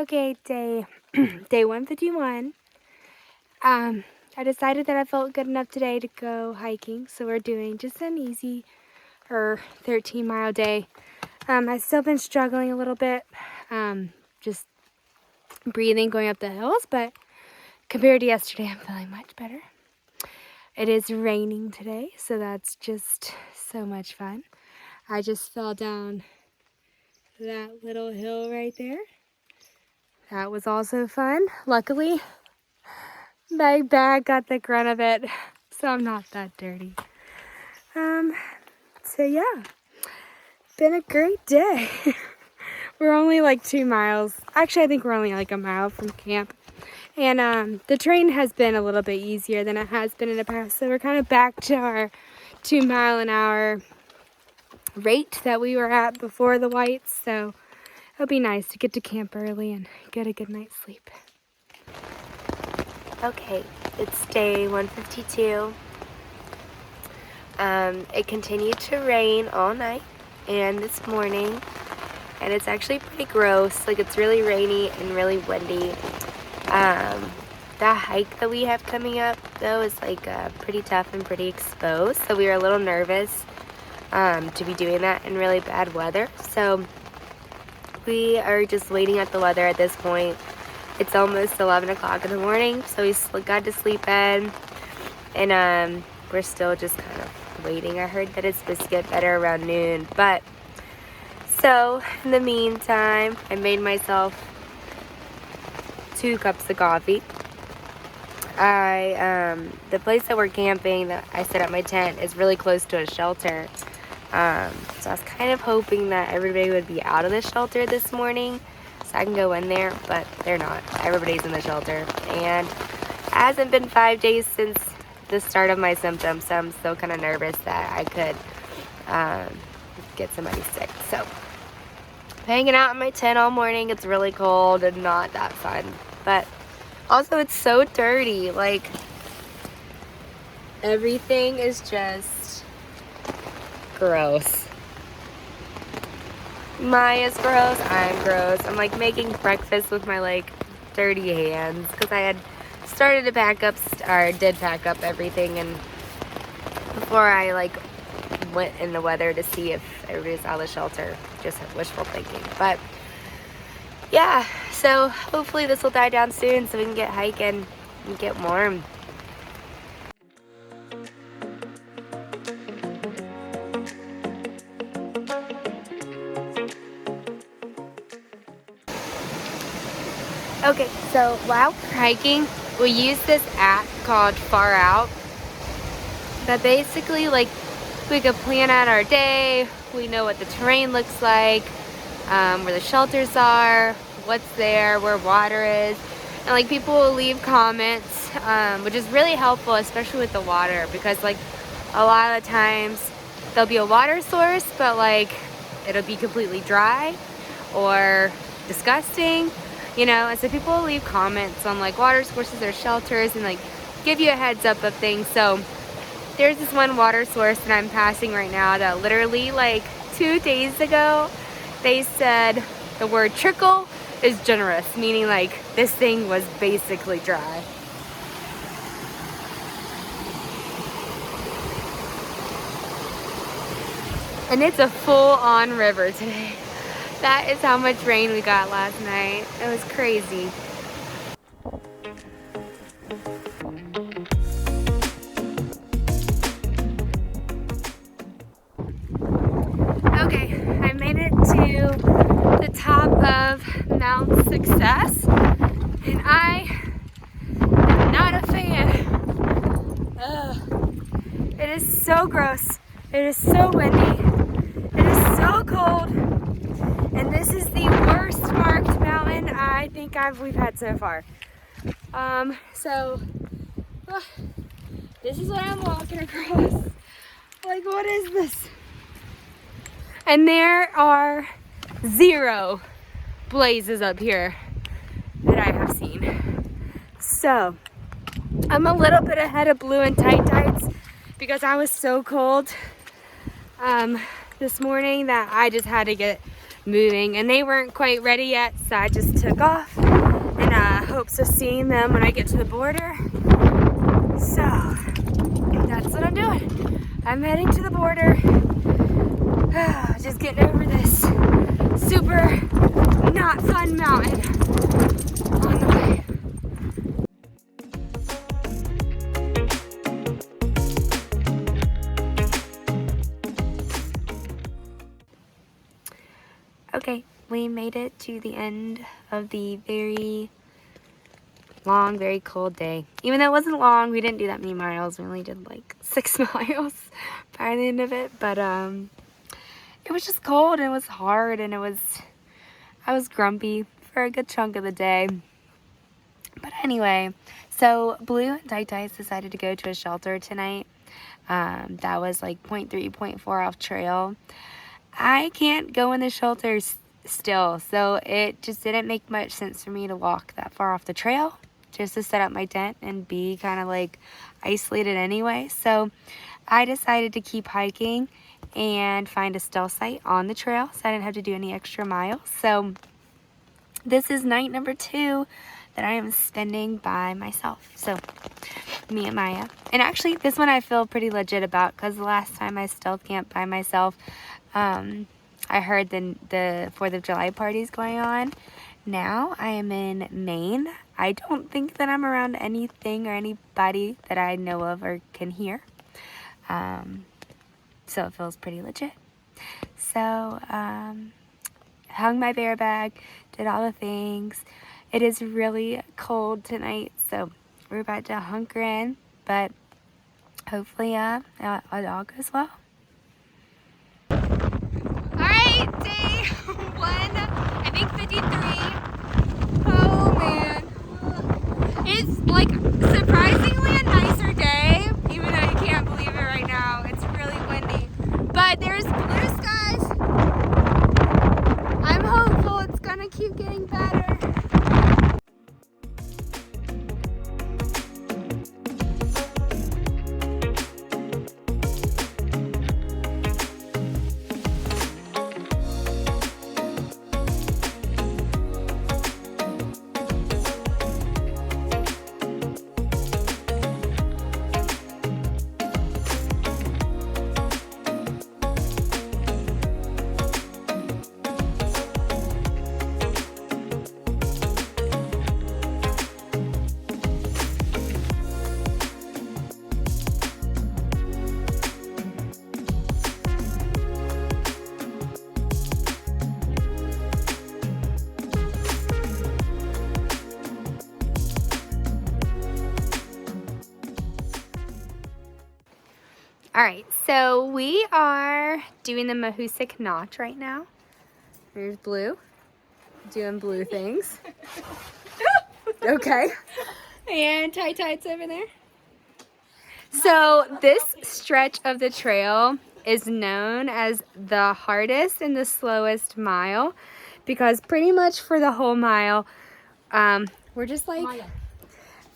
Okay, day 151. I decided that I felt good enough today to go hiking, so we're doing just an easy 13-mile day. I've still been struggling a little bit, just breathing going up the hills, but compared to yesterday, I'm feeling much better. It is raining today, so that's just so much fun. I just fell down that little hill right there. That was also fun. Luckily, my bag got the grunt of it, so I'm not that dirty. So yeah, been a great day. We're only like 2 miles. Actually, I think we're only like a mile from camp. And the train has been a little bit easier than it has been in the past. So we're kind of back to our 2 mile an hour rate that we were at before the whites. So it'll be nice to get to camp early and get a good night's sleep. Okay, it's day 152. It continued to rain all night and this morning, and it's actually pretty gross. Like, it's really rainy and really windy. The hike that we have coming up, though, is like pretty tough and pretty exposed, so we were a little nervous to be doing that in really bad weather. So we are just waiting at the weather at this point. It's almost 11 o'clock in the morning, so we got to sleep in, and we're still just kind of waiting. I heard that it's supposed to get better around noon, but so in the meantime, I made myself 2 cups of coffee. The place that we're camping, that I set up my tent, is really close to a shelter. So I was kind of hoping that everybody would be out of the shelter this morning, so I can go in there, but they're not. Everybody's in the shelter, and it hasn't been 5 days since the start of my symptoms, so I'm still kind of nervous that I could get somebody sick. So hanging out in my tent all morning. It's really cold and not that fun, but also it's so dirty. Like, everything is just gross. Maya's gross, I'm gross. I'm like making breakfast with my like dirty hands because I had started to pack up, or did pack up everything, and before I like went in the weather to see if everybody's out of the shelter, just wishful thinking. But yeah, so hopefully this will die down soon so we can get hiking and get warm. Okay, so while we're hiking, we use this app called Far Out. But basically, like, we could plan out our day. We know what the terrain looks like, where the shelters are, what's there, where water is. And like, people will leave comments, which is really helpful, especially with the water, because like a lot of the times there'll be a water source, but like it'll be completely dry or disgusting, you know. And so people will leave comments on like water sources or shelters and like give you a heads up of things. So there's this one water source that I'm passing right now that literally like 2 days ago, they said the word trickle is generous, meaning like this thing was basically dry. And it's a full-on river today. That is how much rain we got last night. It was crazy. Okay, I made it to the top of Mount Success, and I am not a fan. Ugh. It is so gross. It is so windy. It is so cold. And this is the worst marked mountain I think we've had so far. This is what I'm walking across. Like, what is this? And there are 0 blazes up here that I have seen. So I'm a little bit ahead of Blue and tights because I was so cold this morning that I just had to get moving, and they weren't quite ready yet, so I just took off in hopes of seeing them when I get to the border. So that's what I'm doing. I'm heading to the border. Just getting over this super not fun mountain on the way. Okay, we made it to the end of the very long, very cold day. Even though it wasn't long, we didn't do that many miles. We only did like 6 miles by the end of it. But it was just cold and it was hard, and I was grumpy for a good chunk of the day. But anyway, so Blue and Tai Tai decided to go to a shelter tonight. That was like 0.3, 0.4 off trail. I can't go in the shelters still, so it just didn't make much sense for me to walk that far off the trail just to set up my tent and be kind of like isolated anyway. So I decided to keep hiking and find a still site on the trail so I didn't have to do any extra miles. So this is night number 2 that I am spending by myself. So me and Maya. And actually this one I feel pretty legit about, because the last time I still camped by myself, I heard the 4th of July parties going on. Now I am in Maine. I don't think that I'm around anything or anybody that I know of or can hear. So it feels pretty legit. So, hung my bear bag, did all the things. It is really cold tonight, so we're about to hunker in, but hopefully it all goes well. Alright, day 1, I think 53. Oh man. It's like surprisingly a nicer day, even though you can't believe it right now. It's really windy. But there's blue skies. I'm hopeful it's gonna keep getting better. Alright, so we are doing the Mahoosuc Notch right now. There's Blue, doing blue things. Okay. And Tai Tai's over there. So this stretch of the trail is known as the hardest and the slowest mile, because pretty much for the whole mile, we're just like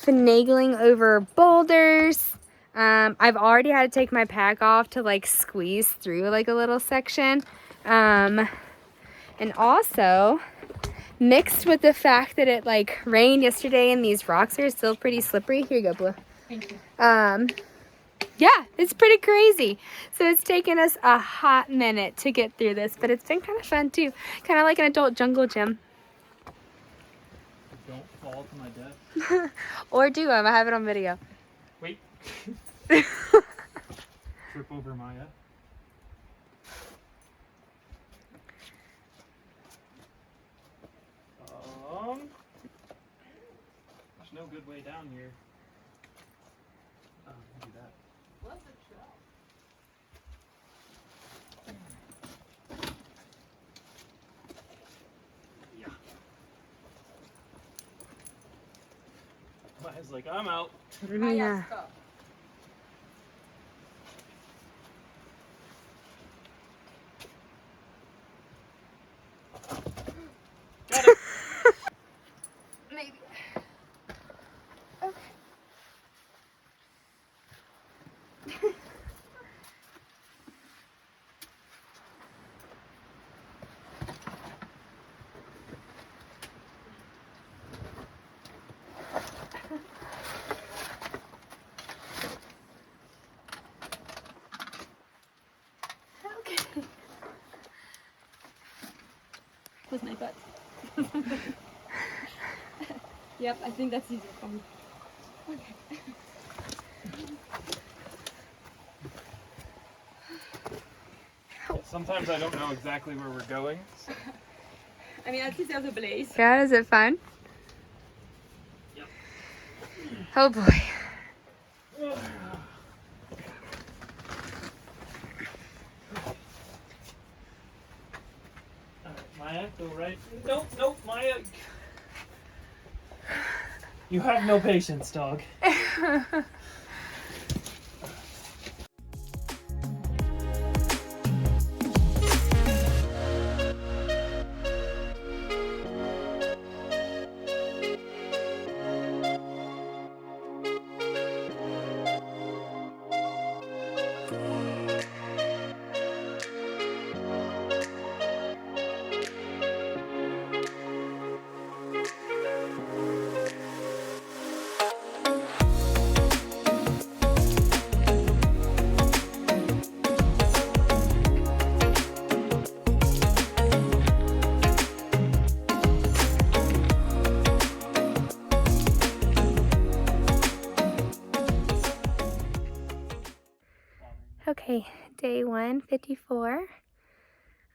finagling over boulders. I've already had to take my pack off to like squeeze through like a little section. And also mixed with the fact that it like rained yesterday and these rocks are still pretty slippery. Here you go, Blue. Thank you. Yeah, it's pretty crazy. So it's taken us a hot minute to get through this, but it's been kind of fun too. Kind of like an adult jungle gym. Don't fall to my death. Or do I have it on video. Wait. Trip over Maya. There's no good way down here. Do that. What's a trap? Yeah. Maya's like, I'm out. Yeah. Got it. Maybe. Okay. was my butt. Yep, I think that's easier for me. Okay. Sometimes I don't know exactly where we're going. I mean, at least there's a blaze. Yeah, is it fun? Yep. Oh boy. Maya, go right. Nope, nope, Maya. You have no patience, dog. Okay, day 154,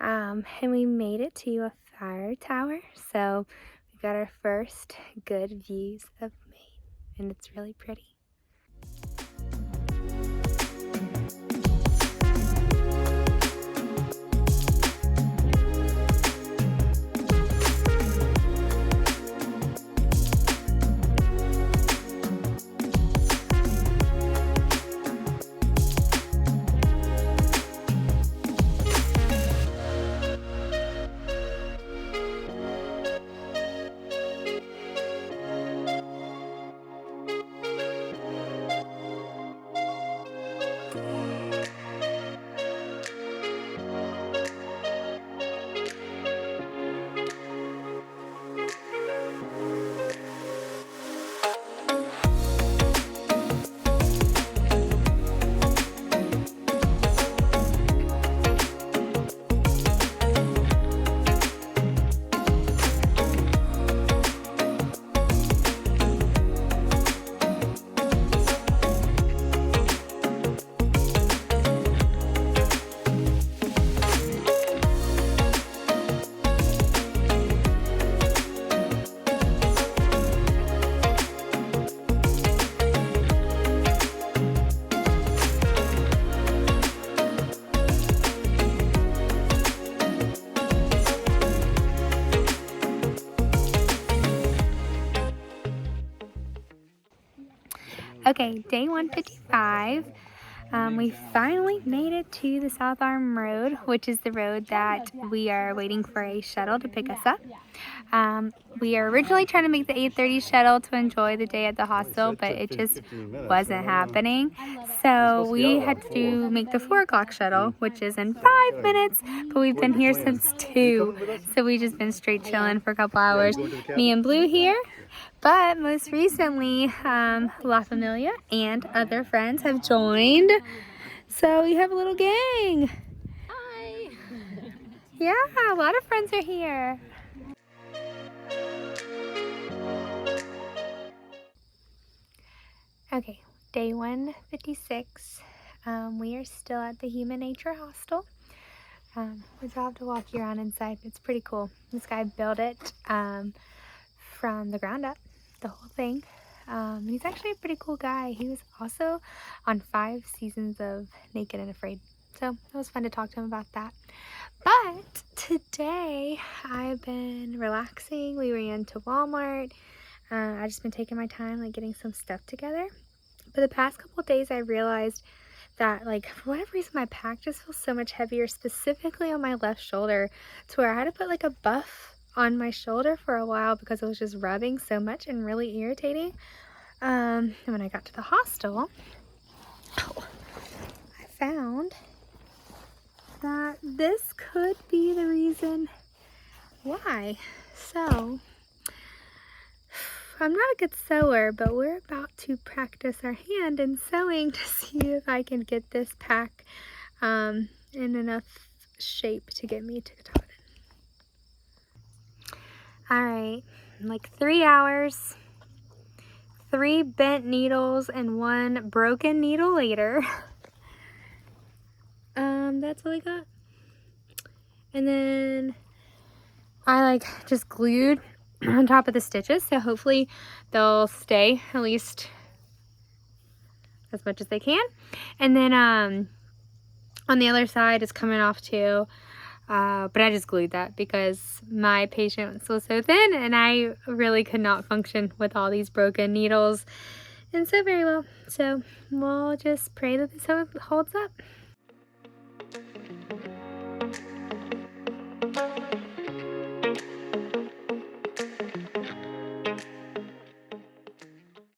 and we made it to a fire tower, so we got our first good views of Maine, and it's really pretty. Okay, day 155. We finally made it to the South Arm Road, which is the road that we are waiting for a shuttle to pick us up. We are originally trying to make the 8:30 shuttle to enjoy the day at the hostel, but it just wasn't happening. So we had to make the 4 o'clock shuttle, which is in 5 minutes, but we've been here since 2. So we've just been straight chilling for a couple hours. Me and Blue here. But most recently, La Familia and other friends have joined. So we have a little gang. Hi! Yeah, a lot of friends are here. Okay, day 156. We are still at the Human Nature Hostel. We still have to walk you around inside. It's pretty cool. This guy built it from the ground up, the whole thing. He's actually a pretty cool guy. He was also on 5 seasons of Naked and Afraid. So it was fun to talk to him about that. But today I've been relaxing. We ran to Walmart. I've just been taking my time, like getting some stuff together. But the past couple of days I realized that, like, for whatever reason my pack just feels so much heavier, specifically on my left shoulder, to where I had to put like a buff on my shoulder for a while because it was just rubbing so much and really irritating. And when I got to the hostel, I found that this could be the reason why. So I'm not a good sewer, but we're about to practice our hand in sewing to see if I can get this pack in enough shape to get me to Katahdin. All right, like 3 hours, 3 bent needles and 1 broken needle later. That's what I got. And then I like just glued on top of the stitches, so hopefully they'll stay at least as much as they can. And then on the other side it's coming off too, but I just glued that because my patience was so thin and I really could not function with all these broken needles and so very well. So we'll just pray that this holds up.